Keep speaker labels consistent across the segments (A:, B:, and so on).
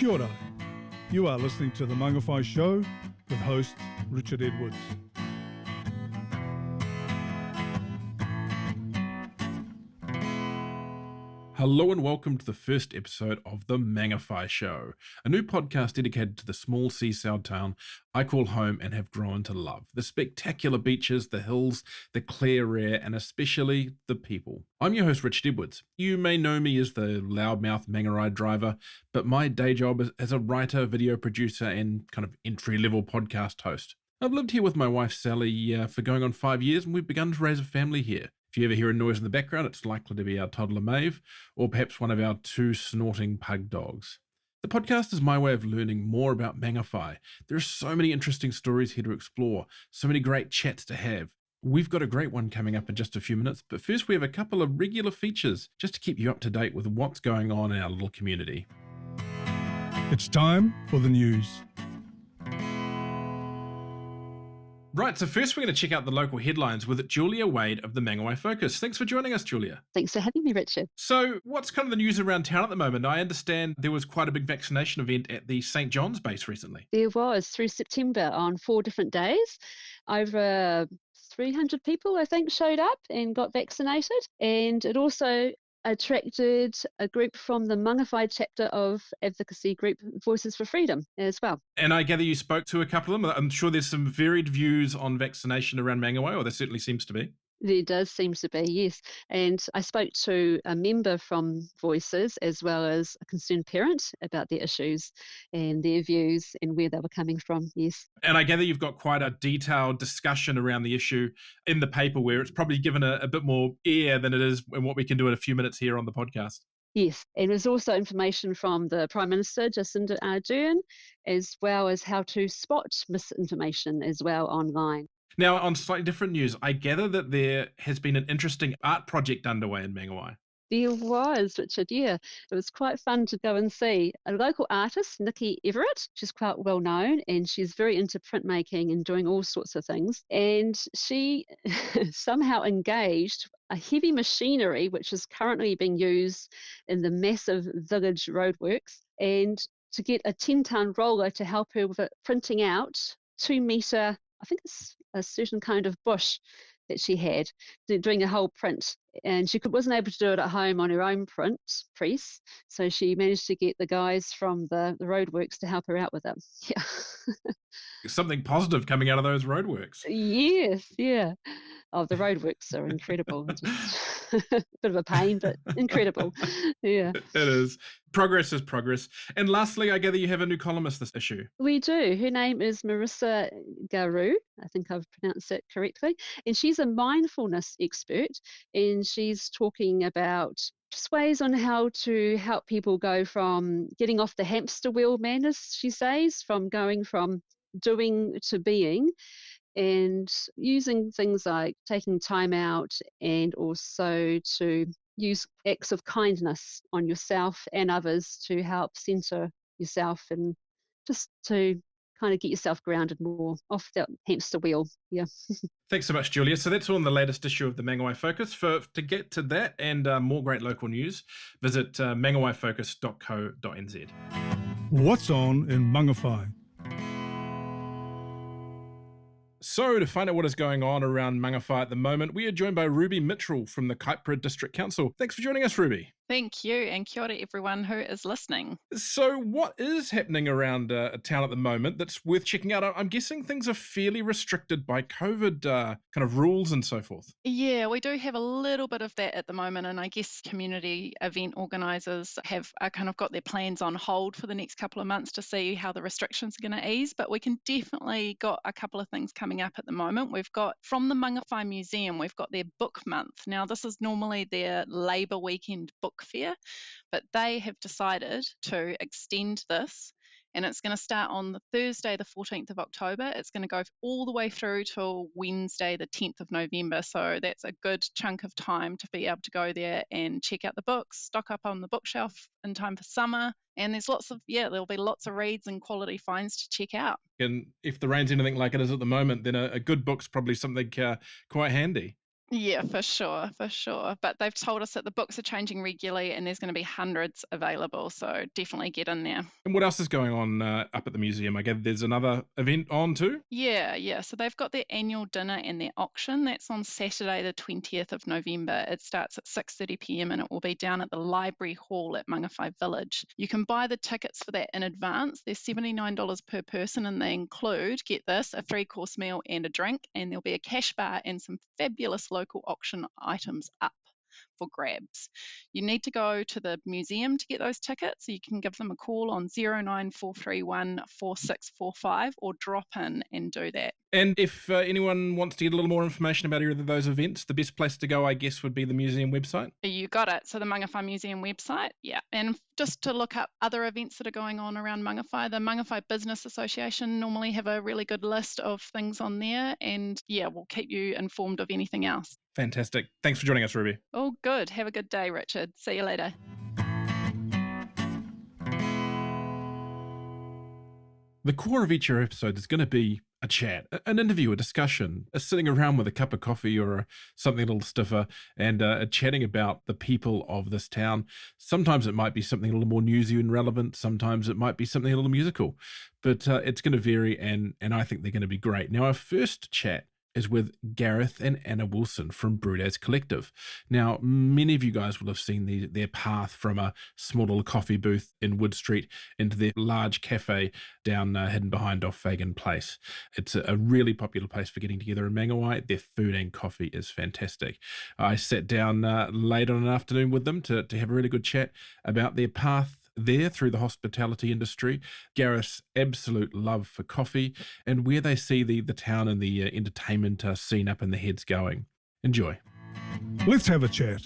A: Kia ora. You are listening to the Mangawhai Show with host Richard Edwards.
B: Hello and welcome to the first episode of the Mangawhai Show, a new podcast dedicated to the small seaside town I call home and have grown to love. The spectacular beaches, the hills, the clear air, and especially the people. I'm your host, Richard Edwards. You may know me as the loudmouth Mangawhai driver, but my day job is as a writer, video producer, and kind of entry-level podcast host. I've lived here with my wife, Sally, for going on 5 years, and we've begun to raise a family here. If you ever hear a noise in the background, it's likely to be our toddler Maeve, or perhaps one of our 2 snorting pug dogs. The podcast is my way of learning more about Mangawhai. There are so many interesting stories here to explore, so many great chats to have. We've got a great one coming up in just a few minutes, but first we have a couple of regular features just to keep you up to date with what's going on in our little community.
A: It's time for the news.
B: Right, so first we're going to check out the local headlines with Julia Wade of the Mangawhai Focus. Thanks for joining us, Julia.
C: Thanks for having me, Richard.
B: So what's kind of the news around town at the moment? I understand there was quite a big vaccination event at the St. John's base recently.
C: There was, through September, on 4 different days. Over 300 people, I think, showed up and got vaccinated. And it also attracted a group from the Mangawhai chapter of advocacy group Voices for Freedom as well.
B: And I gather you spoke to a couple of them. I'm sure there's some varied views on vaccination around Mangawhai, or there certainly seems to be.
C: There does seem to be, yes. And I spoke to a member from Voices as well as a concerned parent about their issues and their views and where they were coming from, yes.
B: And I gather you've got quite a detailed discussion around the issue in the paper where it's probably given a bit more air than it is in what we can do in a few minutes here on the podcast.
C: Yes, and there's also information from the Prime Minister, Jacinda Ardern, as well as how to spot misinformation as well online.
B: Now, on slightly different news, I gather that there has been an interesting art project underway in Mangawhai.
C: There was, Richard, yeah. It was quite fun to go and see a local artist, Nikki Everett. She's quite well known and she's very into printmaking and doing all sorts of things. And she somehow engaged a heavy machinery, which is currently being used in the massive village roadworks, and to get a 10-ton roller to help her with it, printing out 2-metre, I think it's a certain kind of bush that she had, doing a whole print. And she wasn't able to do it at home on her own press, so she managed to get the guys from the roadworks to help her out with it. Yeah.
B: Something positive coming out of those roadworks.
C: Yes, yeah. Oh, the roadworks are incredible. Just a bit of a pain, but incredible. Yeah.
B: It is. Progress is progress. And lastly, I gather you have a new columnist this issue.
C: We do. Her name is Marissa Garu. I think I've pronounced it correctly. And she's a mindfulness expert. And she's talking about just ways on how to help people go from getting off the hamster wheel madness, she says, from going from doing to being, and using things like taking time out and also to use acts of kindness on yourself and others to help center yourself and just to kind of get yourself grounded more off that hamster wheel. Yeah.
B: Thanks so much, Julia. So that's all in the latest issue of the Mangawhai Focus. To get to that and more great local news, visit mangawhaifocus.co.nz.
A: What's on in Mangawhai?
B: So to find out what is going on around Mangawhai at the moment, we are joined by Ruby Mitchell from the Kaipara District Council. Thanks for joining us, Ruby.
D: Thank you, and kia ora everyone who is listening.
B: So what is happening around a town at the moment that's worth checking out? I'm guessing things are fairly restricted by COVID kind of rules and so forth.
D: Yeah, we do have a little bit of that at the moment, and I guess community event organisers have kind of got their plans on hold for the next couple of months to see how the restrictions are going to ease, but we can definitely got a couple of things coming up at the moment. We've got, from the Mangawhai Museum, we've got their book month. Now, this is normally their Labour weekend book fair, but they have decided to extend this, and it's going to start on the Thursday the 14th of October. It's going to go all the way through till Wednesday the 10th of November, so that's a good chunk of time to be able to go there and check out the books, stock up on the bookshelf in time for summer, and there'll be lots of reads and quality finds to check out.
B: And if the rain's anything like it is at the moment, then a good book's probably something quite handy.
D: Yeah, for sure, for sure. But they've told us that the books are changing regularly and there's going to be hundreds available. So definitely get in there.
B: And what else is going on up at the museum? I guess there's another event on too?
D: Yeah. So they've got their annual dinner and their auction. That's on Saturday, the 20th of November. It starts at 6:30 p.m. and it will be down at the Library Hall at Mangawhai Village. You can buy the tickets for that in advance. They're $79 per person and they include, get this, a 3-course meal and a drink. And there'll be a cash bar and some fabulous local auction items up for grabs. You need to go to the museum to get those tickets. So you can give them a call on 09431 4645 or drop in and do that.
B: And if anyone wants to get a little more information about either of those events, the best place to go, I guess, would be the museum website.
D: You got it. So the Mangawhai Museum website, yeah. And just to look up other events that are going on around Mangawhai, the Mangawhai Business Association normally have a really good list of things on there. And yeah, we'll keep you informed of anything else.
B: Fantastic. Thanks for joining us, Ruby.
D: Oh, good. Have a good day, Richard. See you later.
B: The core of each episode is going to be a chat, an interview, a discussion, a sitting around with a cup of coffee or something a little stiffer and chatting about the people of this town. Sometimes it might be something a little more newsy and relevant. Sometimes it might be something a little musical, but it's going to vary and I think they're going to be great. Now, our first chat is with Gareth and Anna Wilson from Brewed As Collective. Now, many of you guys will have seen their path from a small little coffee booth in Wood Street into their large cafe down hidden behind off Fagan Place. It's a really popular place for getting together in Mangawhai. Their food and coffee is fantastic. I sat down late on an afternoon with them to have a really good chat about their path there through the hospitality industry, Gareth's absolute love for coffee, and where they see the town and the entertainment scene up in the heads going. Enjoy.
A: Let's have a chat.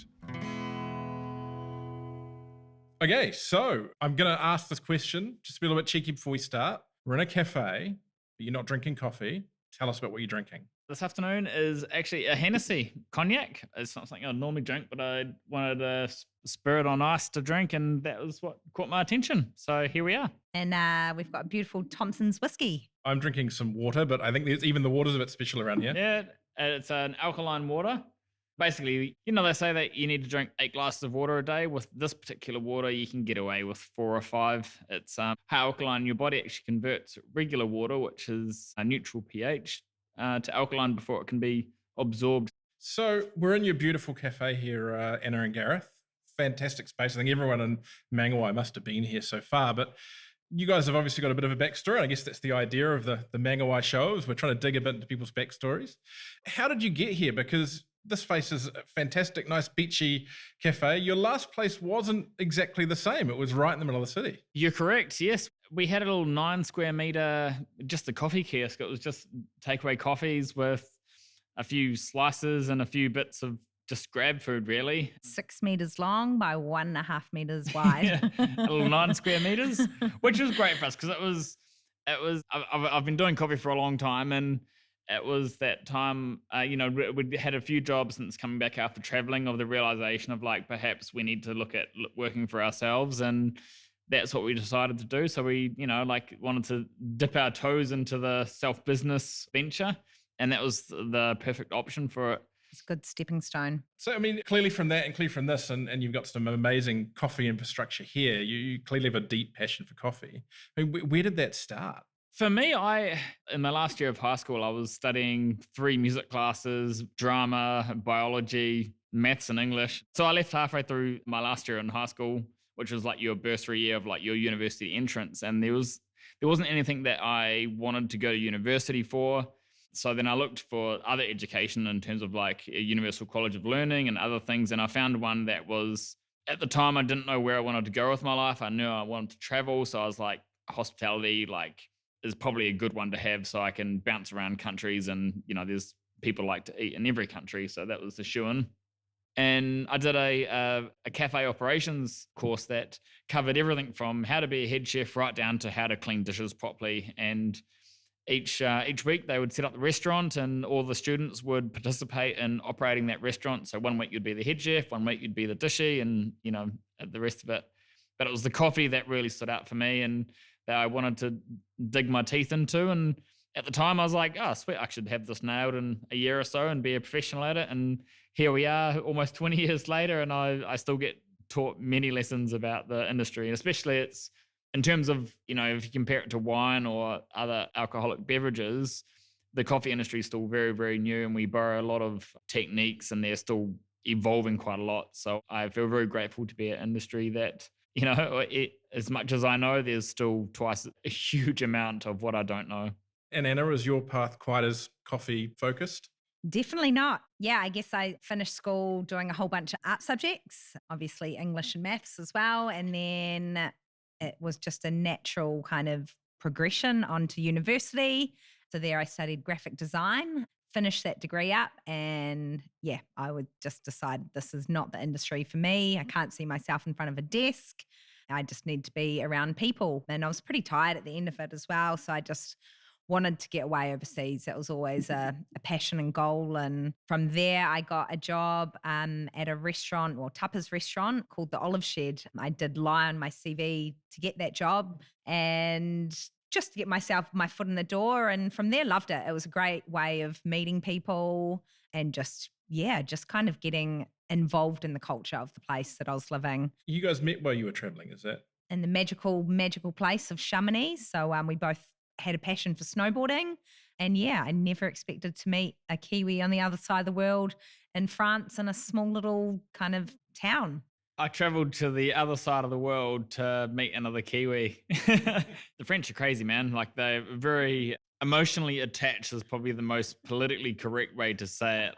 B: Okay, so I'm going to ask this question, just to be a little bit cheeky before we start. We're in a cafe, but you're not drinking coffee. Tell us about what you're drinking.
E: This afternoon is actually a Hennessy cognac. It's not something I'd normally drink, but I wanted a spirit on ice to drink, and that was what caught my attention. So here we are.
F: And we've got a beautiful Thompson's whiskey.
B: I'm drinking some water, but I think even the water's a bit special around here.
E: Yeah, it's an alkaline water. Basically, they say that you need to drink 8 glasses of water a day. With this particular water, you can get away with 4 or 5. It's how alkaline your body actually converts regular water, which is a neutral pH, to alkaline before it can be absorbed.
B: So we're in your beautiful cafe here, Anna and Gareth. Fantastic space. I think everyone in Mangawhai must have been here so far, but you guys have obviously got a bit of a backstory. I guess that's the idea of the Mangawhai Show, is we're trying to dig a bit into people's backstories. How did you get here? Because this place is a fantastic, nice, beachy cafe. Your last place wasn't exactly the same. It was right in the middle of the city.
E: You're correct, yes. We had a little 9 square meter, just a coffee kiosk. It was just takeaway coffees with a few slices and a few bits of just grab food, really.
F: 6 meters long by 1.5 meters wide.
E: Yeah, a little 9 square meters, which was great for us because I've been doing coffee for a long time, and it was that time, we'd had a few jobs since coming back after traveling, of the realization of perhaps we need to look at working for ourselves. And that's what we decided to do. So we, wanted to dip our toes into the self-business venture. And that was the perfect option for it.
F: It's a good stepping stone.
B: So, I mean, clearly from that and clearly from this, and you've got some amazing coffee infrastructure here, you clearly have a deep passion for coffee. I mean, where did that start?
E: For me, in my last year of high school, I was studying 3 music classes, drama, biology, maths and English. So I left halfway through my last year in high school, which was your bursary year of your university entrance. And there wasn't anything that I wanted to go to university for. So then I looked for other education in terms of a Universal College of Learning and other things. And I found one that was, at the time, I didn't know where I wanted to go with my life. I knew I wanted to travel. So I was hospitality, is probably a good one to have, so I can bounce around countries, and there's people like to eat in every country, so that was the shoo-in. And I did a cafe operations course that covered everything from how to be a head chef right down to how to clean dishes properly. And each week they would set up the restaurant, and all the students would participate in operating that restaurant. So one week you'd be the head chef, one week you'd be the dishy, and the rest of it. But it was the coffee that really stood out for me, and that I wanted to dig my teeth into. And at the time I was like, oh, sweet, I should have this nailed in a year or so and be a professional at it. And here we are almost 20 years later, and I still get taught many lessons about the industry. And especially it's in terms of, if you compare it to wine or other alcoholic beverages, the coffee industry is still very, very new, and we borrow a lot of techniques and they're still evolving quite a lot. So I feel very grateful to be an industry that, as much as I know, there's still twice a huge amount of what I don't know.
B: And Anna, is your path quite as coffee focused?
F: Definitely not. Yeah, I guess I finished school doing a whole bunch of art subjects, obviously English and maths as well. And then it was just a natural kind of progression onto university. So there I studied graphic design, finished that degree up, and yeah, I would just decide this is not the industry for me. I can't see myself in front of a desk. I just need to be around people. And I was pretty tired at the end of it as well. So I just wanted to get away overseas. That was always a passion and goal. And from there, I got a job at a restaurant or tapas restaurant called the Olive Shed. I did lie on my CV to get that job and just to get my foot in the door. And from there, loved it. It was a great way of meeting people and just kind of getting involved in the culture of the place that I was living.
B: You guys met while you were traveling, is that?
F: In the magical place of Chamonix. So we both had a passion for snowboarding. And yeah, I never expected to meet a Kiwi on the other side of the world in France in a small little kind of town.
E: I traveled to the other side of the world to meet another Kiwi. The French are crazy, man. Like, they're very emotionally attached is probably the most politically correct way to say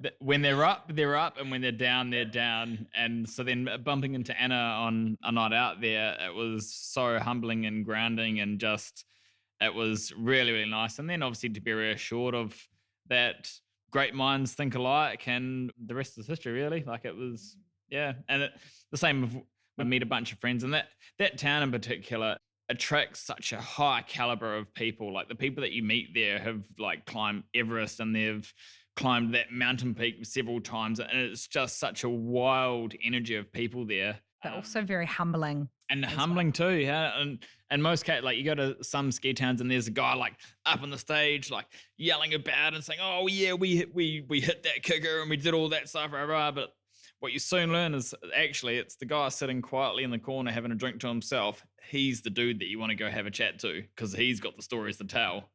E: it. When they're up, they're up, and when they're down, they're down. And so then bumping into Anna on a night out there, it was so humbling and grounding, and just, it was really, really nice. And then obviously to be reassured of that great minds think alike, and the rest is history, really. Like, it was, yeah. And the same with, we meet a bunch of friends, and that town in particular attracts such a high caliber of people. Like, the people that you meet there have like climbed Everest, and they've climbed that mountain peak several times, and it's just such a wild energy of people there.
F: But also very humbling.
E: And humbling too, yeah. And most cases, like, you go to some ski towns and there's a guy like up on the stage, like yelling about and saying, "Oh yeah, we hit that kicker and we did all that stuff," rah, rah. But what you soon learn is actually it's the guy sitting quietly in the corner having a drink to himself. He's the dude that you want to go have a chat to, because he's got the stories to tell.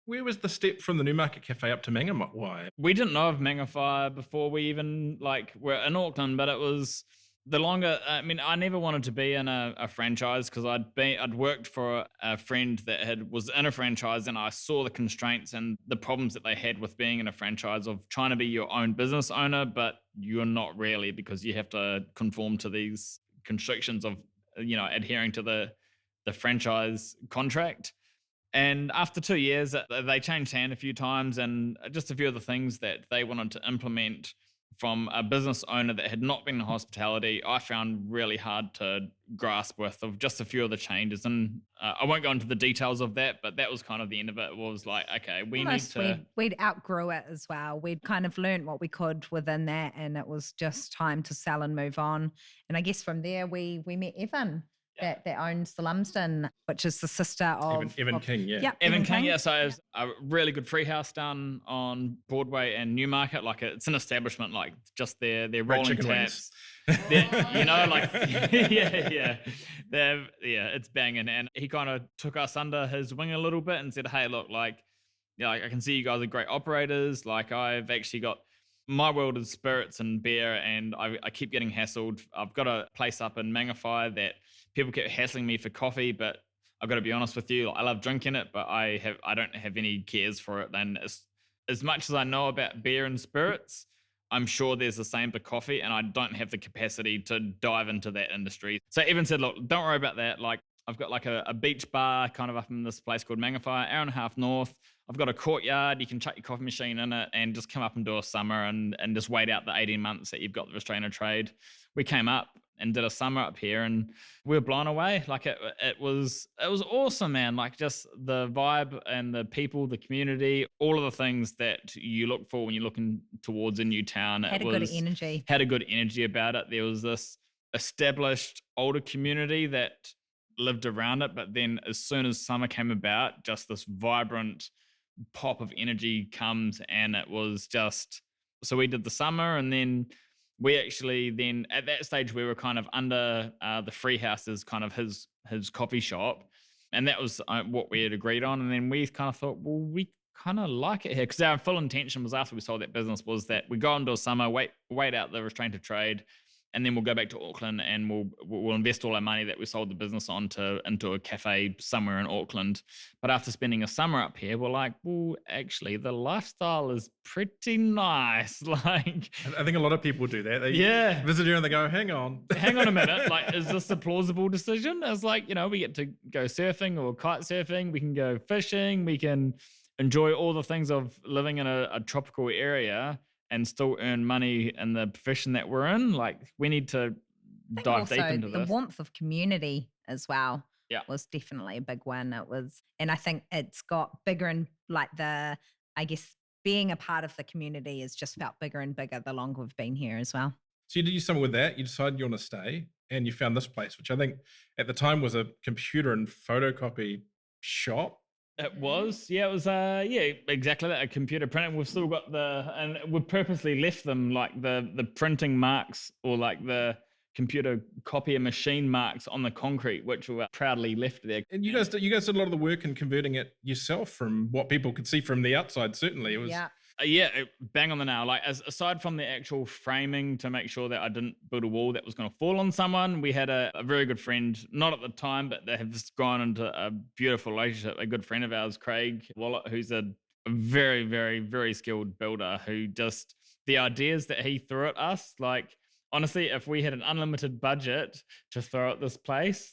B: Where was the step from the Newmarket Cafe up to Mangawhai?
E: We didn't know of Mangawhai before we even were in Auckland, but it was the longer. I mean, I never wanted to be in a franchise, because I'd worked for a friend that was in a franchise, and I saw the constraints and the problems that they had with being in a franchise, of trying to be your own business owner, but you're not really, because you have to conform to these constrictions of adhering to the franchise contract. And after 2 years, they changed hand a few times, and just a few of the things that they wanted to implement from a business owner that had not been in hospitality, I found really hard to grasp with, of just a few of the changes. And I won't go into the details of that, but that was kind of the end of it. It was like, okay,
F: we'd outgrew it as well. We'd kind of learned what we could within that, and it was just time to sell and move on. And I guess from there, we met Evan. That owns the Lumsden, which is the sister of
B: Evan King, yeah.
F: Yep,
E: Evan King, yeah. So it's a really good free house down on Broadway and Newmarket. Like, it's an establishment, like just their rolling taps. Yeah. It's banging. And he kind of took us under his wing a little bit and said, "Hey, look, I can see you guys are great operators. Like, I've actually got, my world is spirits and beer, and I keep getting hassled. I've got a place up in Mangawhai that people kept hassling me for coffee, but I've got to be honest with you, I love drinking it, but I don't have any cares for it. And as much as I know about beer and spirits, I'm sure there's the same for coffee, and I don't have the capacity to dive into that industry." So Evan said, "Look, don't worry about that. Like, I've got like a beach bar kind of up in this place called Mangawhai, hour and a half north. I've got a courtyard. You can chuck your coffee machine in it and just come up and do a summer and just wait out the 18 months that you've got the restrainer trade." We came up and did a summer up here, and we were blown away. Like, it was awesome, man. Like, just the vibe and the people, the community, all of the things that you look for when you're looking towards a new town.
F: Had a good energy.
E: Had a good energy about it. There was this established older community that, lived around it. But then as soon as summer came about, just this vibrant pop of energy comes, and it was just, so we did the summer, and then we actually then at that stage we were kind of under the Free House's kind of his coffee shop, and that was what we had agreed on. And then we kind of thought, well, we kind of like it here, because our full intention was, after we sold that business, was that we go into a summer, wait out the restraint of trade, and then we'll go back to Auckland, and we'll invest all our money that we sold the business on into a cafe somewhere in Auckland. But after spending a summer up here, we're like, well, actually, the lifestyle is pretty nice. Like,
B: I think a lot of people do that. They visit here and they go, hang on a
E: minute. Like, is this a plausible decision? It's like, we get to go surfing or kite surfing. We can go fishing. We can enjoy all the things of living in a tropical area and still earn money in the profession that we're in. Like, we need to dive deep into this.
F: The warmth of community as well
E: was
F: definitely a big one. And I think it's got bigger, and like being a part of the community has just felt bigger and bigger the longer we've been here as well.
B: So you did summer with that, you decided you want to stay, and you found this place, which I think at the time was a computer and photocopy shop.
E: It was, it was, exactly that, a computer printer. We've still got and we've purposely left them like the printing marks, or like the computer copier machine marks on the concrete, which were proudly left there.
B: And you guys did a lot of the work in converting it yourself, from what people could see from the outside. Certainly, it was.
E: Bang on the nail. Like, aside from the actual framing to make sure that I didn't build a wall that was going to fall on someone, we had a very good friend, not at the time, but they have just gone into a beautiful relationship. A good friend of ours, Craig Wallet, who's a very, very, very skilled builder, who just, the ideas that he threw at us, like, honestly, if we had an unlimited budget to throw at this place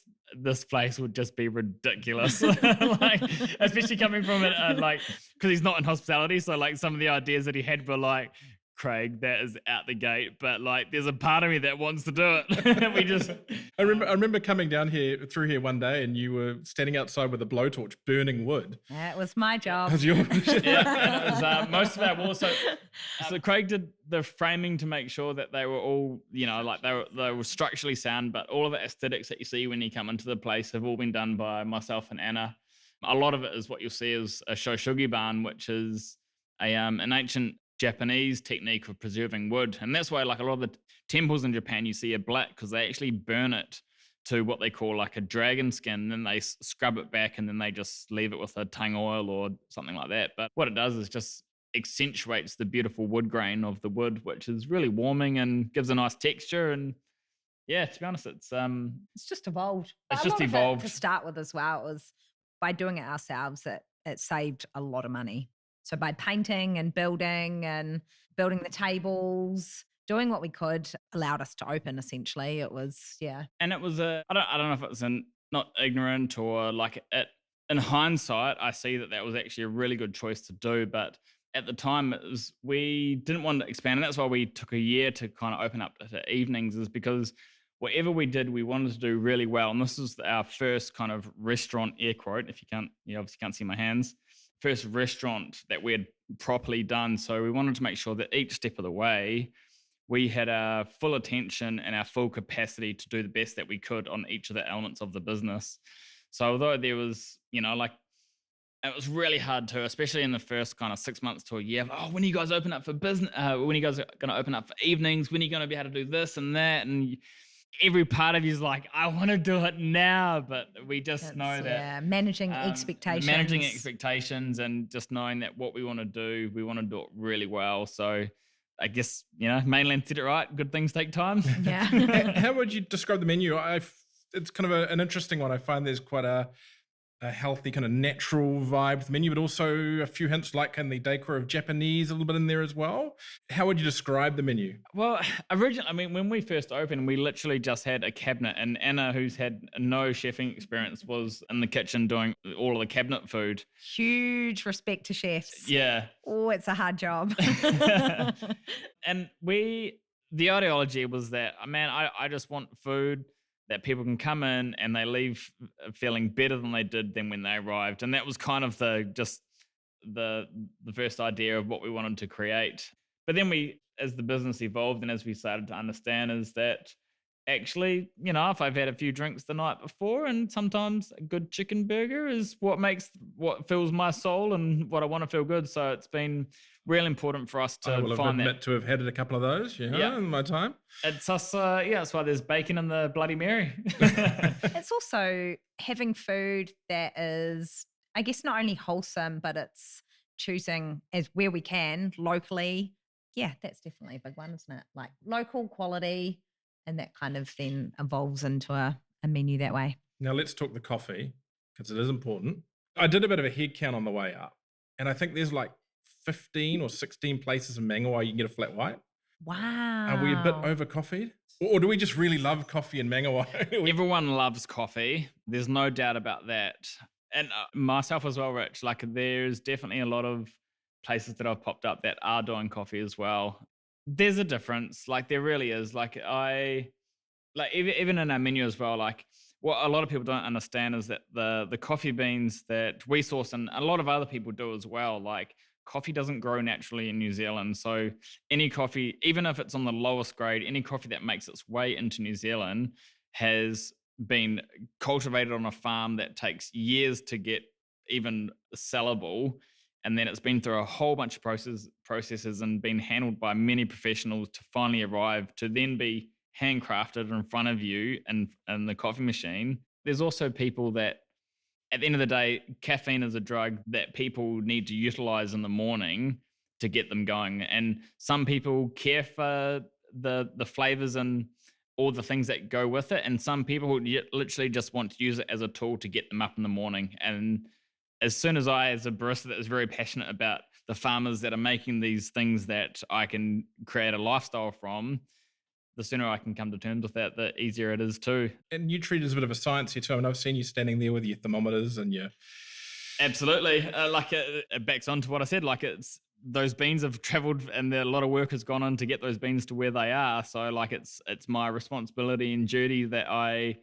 E: would just be ridiculous. Like, especially coming from it, like, because he's not in hospitality, so like some of the ideas that he had were like, Craig, that is out the gate, but like, there's a part of me that wants to do it.
B: I remember coming down through here one day, and you were standing outside with a blowtorch burning wood.
F: That was my job.
B: It was yours.
E: And it was most of our walls. So Craig did the framing to make sure that they were all, like they were structurally sound, but all of the aesthetics that you see when you come into the place have all been done by myself and Anna. A lot of it is what you'll see is a Shoshogiban, which is an ancient Japanese technique of preserving wood. And that's why, like, a lot of the temples in Japan you see are black, because they actually burn it to what they call like a dragon skin, and then they scrub it back, and then they just leave it with a tung oil or something like that. But what it does is just accentuates the beautiful wood grain of the wood, which is really warming and gives a nice texture. And to be honest, it's
F: just evolved.
E: It's just evolved.
F: To start with as well, it was by doing it ourselves, it saved a lot of money. So by painting and building the tables, doing what we could allowed us to open, essentially. It was,
E: And it was I don't know if it's not ignorant or like it. In hindsight, I see that was actually a really good choice to do. But at the time, we didn't want to expand. And that's why we took a year to kind of open up to evenings, is because whatever we did, we wanted to do really well. And this was our first kind of restaurant, air quote, if you obviously can't see my hands, first restaurant that we had properly done. So we wanted to make sure that each step of the way, we had our full attention and our full capacity to do the best that we could on each of the elements of the business. So although there was, it was really hard to, especially in the first kind of 6 months to a year. When are you guys open up for business? When are you guys going to open up for evenings? When are you going to be able to do this and that? And every part of you is like, I want to do it now, but we just know that
F: managing
E: expectations and just knowing that what we want to do it really well. So I guess, mainland said it right. Good things take time.
F: Yeah.
B: How would you describe the menu? It's kind of an interesting one. I find there's quite a healthy kind of natural vibe to the menu, but also a few hints like in the decor of Japanese a little bit in there as well. How would you describe the menu?
E: Well, originally, when we first opened, we literally just had a cabinet, and Anna, who's had no chefing experience, was in the kitchen doing all of the cabinet food.
F: Huge respect to chefs.
E: Yeah.
F: Oh, it's a hard job.
E: And the ideology was that, I just want food that people can come in and they leave feeling better than they did than when they arrived. And that was kind of the first idea of what we wanted to create. But then as the business evolved and as we started to understand, is that actually, if I've had a few drinks the night before, and sometimes a good chicken burger is what fills my soul and what I want to feel good. So it's been real important for us to
B: I will
E: find
B: admit
E: that.
B: to have had a couple of those, in my time.
E: It's us, that's why there's bacon in the Bloody Mary.
F: It's also having food that is, I guess, not only wholesome, but it's choosing as where we can locally. Yeah, that's definitely a big one, isn't it? Like local quality, and that kind of then evolves into a menu that way.
B: Now let's talk the coffee, because it is important. I did a bit of a head count on the way up, and I think there's like 15 or 16 places in Mangawhai you can get a flat white.
F: Wow.
B: Are we a bit over coffeeed? Or do we just really love coffee in Mangawhai?
E: Everyone loves coffee. There's no doubt about that. And myself as well, Rich, like there's definitely a lot of places that I've popped up that are doing coffee as well. There's a difference. Like there really is. Even in our menu as well, like what a lot of people don't understand is that the coffee beans that we source, and a lot of other people do as well, like coffee doesn't grow naturally in New Zealand. So any coffee, even if it's on the lowest grade, any coffee that makes its way into New Zealand has been cultivated on a farm that takes years to get even sellable. And then it's been through a whole bunch of processes and been handled by many professionals to finally arrive to then be handcrafted in front of you and the coffee machine. There's also people that, at the end of the day, caffeine is a drug that people need to utilize in the morning to get them going. And some people care for the flavors and all the things that go with it. And some people literally just want to use it as a tool to get them up in the morning. And as soon as as a barista that is very passionate about the farmers that are making these things that I can create a lifestyle from, the sooner I can come to terms with that, the easier it is too.
B: And you treat it as a bit of a science here too. I mean, I've seen you standing there with your thermometers and your...
E: Absolutely. It backs onto what I said. Like it's those beans have traveled and a lot of work has gone on to get those beans to where they are. So like it's my responsibility and duty that I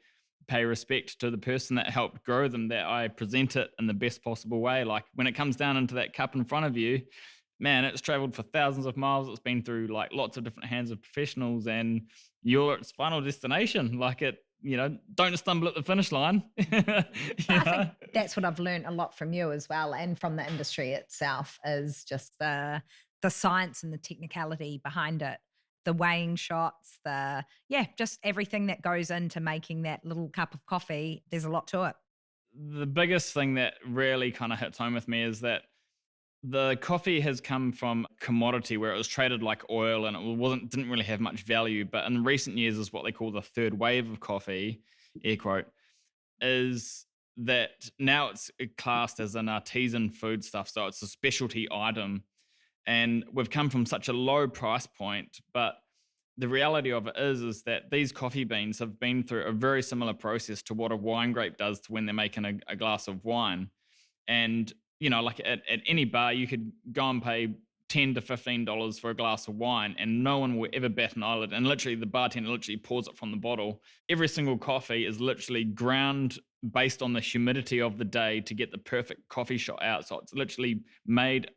E: pay respect to the person that helped grow them, that I present it in the best possible way. Like when it comes down into that cup in front of you, man, it's traveled for thousands of miles. It's been through like lots of different hands of professionals, and you're its final destination. Like don't stumble at the finish line.
F: I think that's what I've learned a lot from you as well, and from the industry itself, is just the science and the technicality behind it, the weighing shots, just everything that goes into making that little cup of coffee. There's a lot to it.
E: The biggest thing that really kind of hits home with me is that the coffee has come from commodity where it was traded like oil and it didn't really have much value. But in recent years is what they call the third wave of coffee, air quote, is that now it's classed as an artisan food stuff. So it's a specialty item. And we've come from such a low price point, but the reality of it is that these coffee beans have been through a very similar process to what a wine grape does to when they're making a glass of wine. And like at any bar, you could go and pay $10 to $15 for a glass of wine and no one will ever bat an eyelid. And literally the bartender literally pours it from the bottle. Every single coffee is literally ground based on the humidity of the day to get the perfect coffee shot out. So it's literally made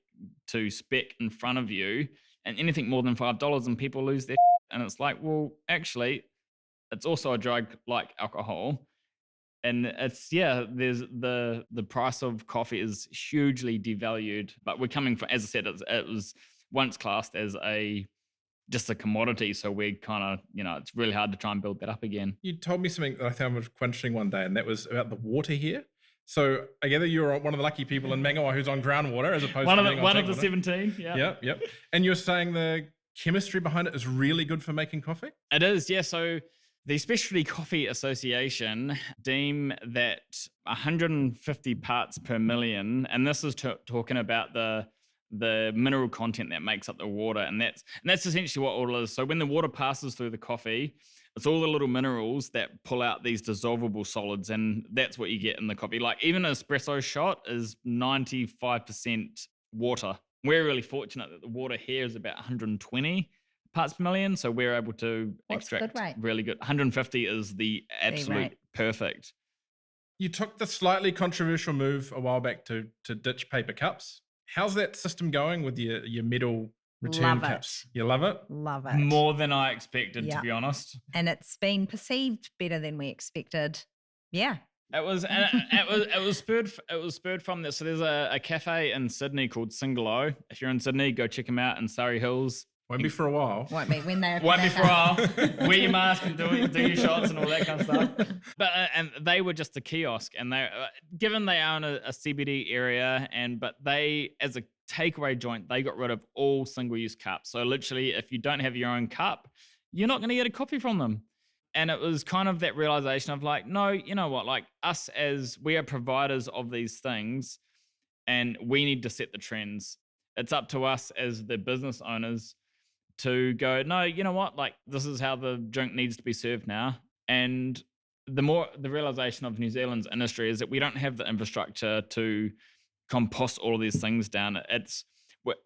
E: to spec in front of you, and anything more than $5 and people lose their and it's like, well, actually, it's also a drug like alcohol. And it's, there's the price of coffee is hugely devalued, but we're coming from, as I said, it was once classed as just a commodity. So we're kind of, it's really hard to try and build that up again.
B: You told me something that I found was quite interesting one day, and that was about the water here. So I gather you're one of the lucky people in Mangawhai who's on groundwater as opposed to being on
E: one of the
B: water.
E: 17. Yeah.
B: Yep. And you're saying the chemistry behind it is really good for making coffee?
E: It is, yeah. So the Specialty Coffee Association deem that 150 parts per million, and this is talking about the mineral content that makes up the water, and that's essentially what all it is. So when the water passes through the coffee, it's all the little minerals that pull out these dissolvable solids, and that's what you get in the coffee. Like even an espresso shot is 95% water. We're really fortunate that the water here is about 120 parts per million, so we're able to extract really good. 150 is the absolute perfect.
B: You took the slightly controversial move a while back to ditch paper cups. How's that system going with your metal Return
F: Love
B: cups.
F: it.
B: You love it?
F: Love it.
E: More than I expected,
F: Yeah.
E: to be honest.
F: And it's been perceived better than we expected. Yeah.
E: It was spurred from this. So there's a cafe in Sydney called Singalo. If you're in Sydney, go check them out in Surrey Hills.
B: Won't be for a while.
F: Won't be when they're
E: Won't be for a while. Wear your mask and do your shots and all that kind of stuff. But and they were just a kiosk, and they, given they own a CBD area, but they, as a takeaway joint, they got rid of all single-use cups. So literally, if you don't have your own cup, you're not going to get a coffee from them. And it was kind of that realization of like, no, you know what? Like us, as we are providers of these things, and we need to set the trends. It's up to us as the business owners to go, no, you know what? Like, this is how the drink needs to be served now. And the realization of New Zealand's industry is that we don't have the infrastructure to compost all of these things down.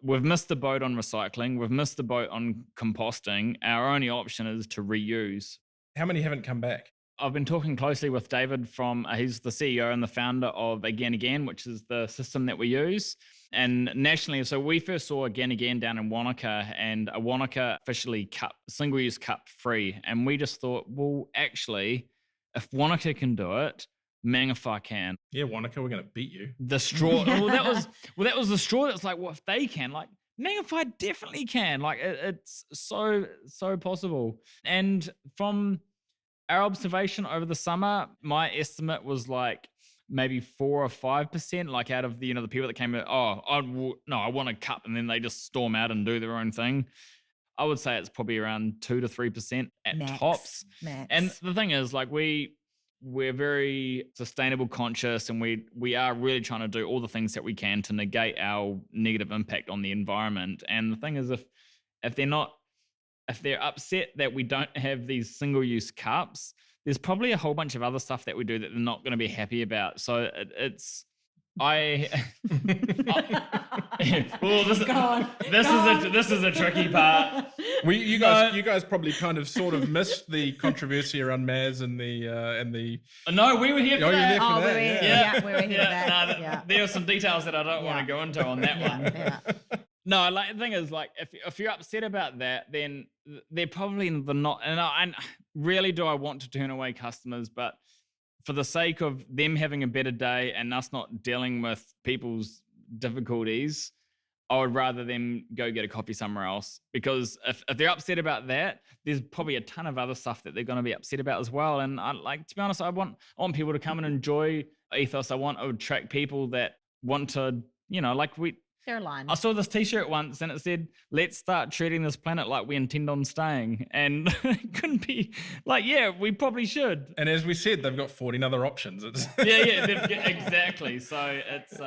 E: We've missed the boat on recycling. We've missed the boat on composting. Our only option is to reuse.
B: How many haven't come back?
E: I've been talking closely with David he's the CEO and the founder of Again, which is the system that we use. And nationally, so we first saw Again down in Wanaka, and a Wanaka officially single-use cup free. And we just thought, well, actually, if Wanaka can do it, Mangawhai can.
B: Yeah, Wanaka, we're going to beat you.
E: The straw. that was the straw. That's like, well, if they can, like Mangawhai definitely can. Like it's so possible. And from our observation over the summer, my estimate was like maybe 4 or 5%, like out of the people that came in, I want a cup, and then they just storm out and do their own thing. I would say it's probably around 2 to 3% at tops.
F: Max.
E: And the thing is, like we're very sustainable conscious, and we are really trying to do all the things that we can to negate our negative impact on the environment. And the thing is, if they're upset that we don't have these single-use cups, there's probably a whole bunch of other stuff that we do that they're not going to be happy about. So this is a tricky part.
B: You guys probably kind of sort of missed the controversy around Maz and the.
E: No, we were here for that.
F: We were here for that.
E: There are some details that I don't want to go into on that one.
F: Yeah.
E: No, like the thing is, like if you're upset about that, then they're probably not. And rarely do I want to turn away customers, but for the sake of them having a better day and us not dealing with people's difficulties, I would rather them go get a coffee somewhere else. Because if they're upset about that, there's probably a ton of other stuff that they're going to be upset about as well. And to be honest, I want people to come and enjoy Ethos. I want to attract people that want to,
F: They're aligned.
E: I saw this t-shirt once and it said, let's start treating this planet like we intend on staying. And it couldn't be like, yeah, we probably should.
B: And as we said, they've got 14 other options.
E: Exactly. So it's...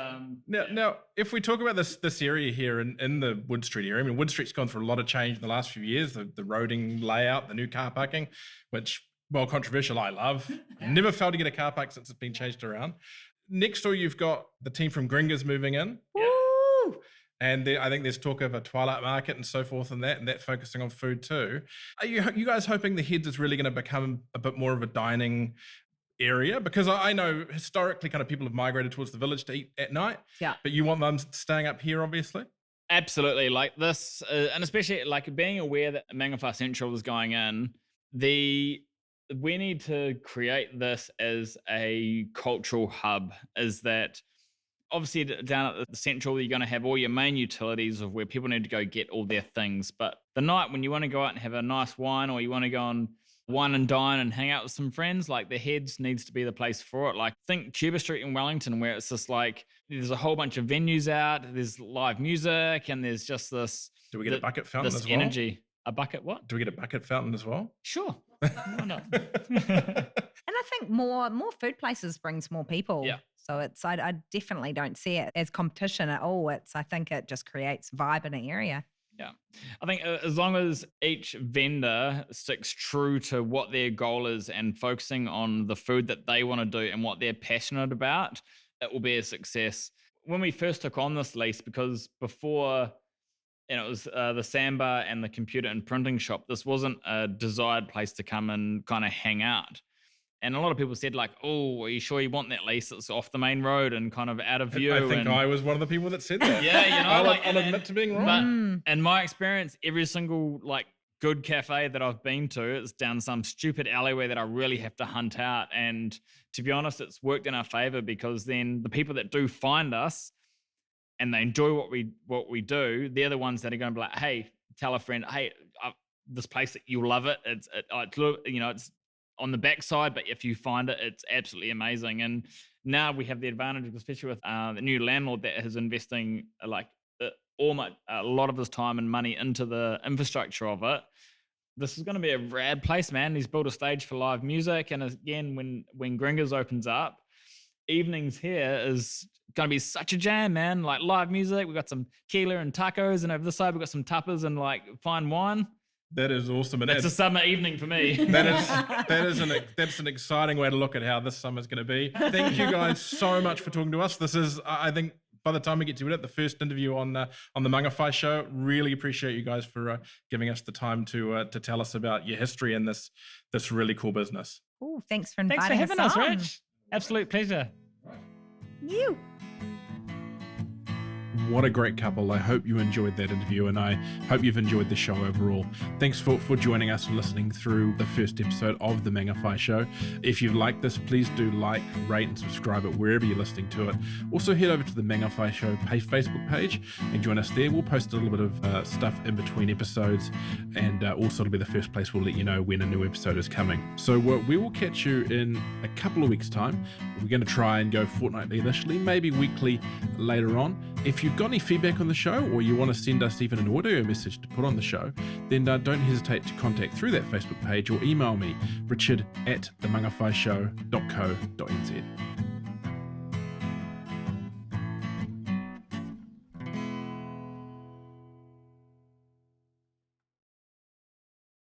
B: Now, if we talk about this area here in the Wood Street area, I mean, Wood Street's gone through a lot of change in the last few years, the roading layout, the new car parking, which, well, controversial, I love. Never failed to get a car park since it's been changed around. Next door, you've got the team from Gringas moving in. And I think there's talk of a Twilight Market and so forth and that focusing on food too. Are you guys hoping the Heads is really going to become a bit more of a dining area? Because I know historically kind of people have migrated towards the village to eat at night.
F: Yeah.
B: But you want them staying up here, obviously?
E: Absolutely. Like this, and especially like being aware that Mangawhai Central is going in, we need to create this as a cultural hub, is that obviously down at the Central, you're going to have all your main utilities of where people need to go get all their things. But the night when you want to go out and have a nice wine, or you want to go and wine and dine and hang out with some friends, like the Heads needs to be the place for it. Like think Cuba Street in Wellington, where it's just like there's a whole bunch of venues out, there's live music, and there's just this.
B: Do we get a bucket fountain as well?
E: Energy. A bucket what?
B: Do we get a bucket fountain as well?
E: Sure. Why not?
F: And I think more food places brings more people.
E: Yeah.
F: So I definitely don't see it as competition at all. I think it just creates vibe in an area.
E: Yeah. I think as long as each vendor sticks true to what their goal is and focusing on the food that they want to do and what they're passionate about, it will be a success. When we first took on this lease, because before, it was the Samba and the computer and printing shop, this wasn't a desired place to come and kind of hang out. And a lot of people said like, oh, are you sure you want that lease? It's off the main road and kind of out of view.
B: I think I was one of the people that said that.
E: Yeah,
B: I'll admit to being wrong.
E: But in my experience, every single like good cafe that I've been to, it's down some stupid alleyway that I really have to hunt out. And to be honest, it's worked in our favor, because then the people that do find us and they enjoy what we do, they're the ones that are going to be like, hey, tell a friend, hey, this place, you'll love it. It's on the backside, but if you find it, it's absolutely amazing. And now we have the advantage, especially with the new landlord that is investing a lot of his time and money into the infrastructure of it. This is going to be a rad place, man. He's built a stage for live music, and again, when Gringers opens up, evenings here is going to be such a jam, man. Like live music, we've got some tequila and tacos, and over this side we've got some tapas and like fine wine.
B: That is awesome. And
E: it's a summer evening for me.
B: That's an exciting way to look at how this summer's going to be. Thank you guys so much for talking to us. This is, I think, by the time we get to it, the first interview on the Mangawhai Show. Really appreciate you guys for giving us the time to tell us about your history and this really cool business.
F: Oh, thanks for inviting us.
E: Thanks for having us, Rich. Absolute pleasure.
F: You.
B: What a great couple. I hope you enjoyed that interview, and I hope you've enjoyed the show overall. Thanks for joining us and listening through the first episode of the Mangawhai Show. If you've liked this, please do like, rate, and subscribe it wherever you're listening to it. Also, head over to the Mangawhai Show Facebook page and join us there. We'll post a little bit of stuff in between episodes, and also it'll be the first place we'll let you know when a new episode is coming. So we will catch you in a couple of weeks' time. We're going to try and go fortnightly initially, maybe weekly later on. If you've got any feedback on the show, or you want to send us even an audio message to put on the show, then don't hesitate to contact through that Facebook page or email me, richard@themangawhaishow.co.nz.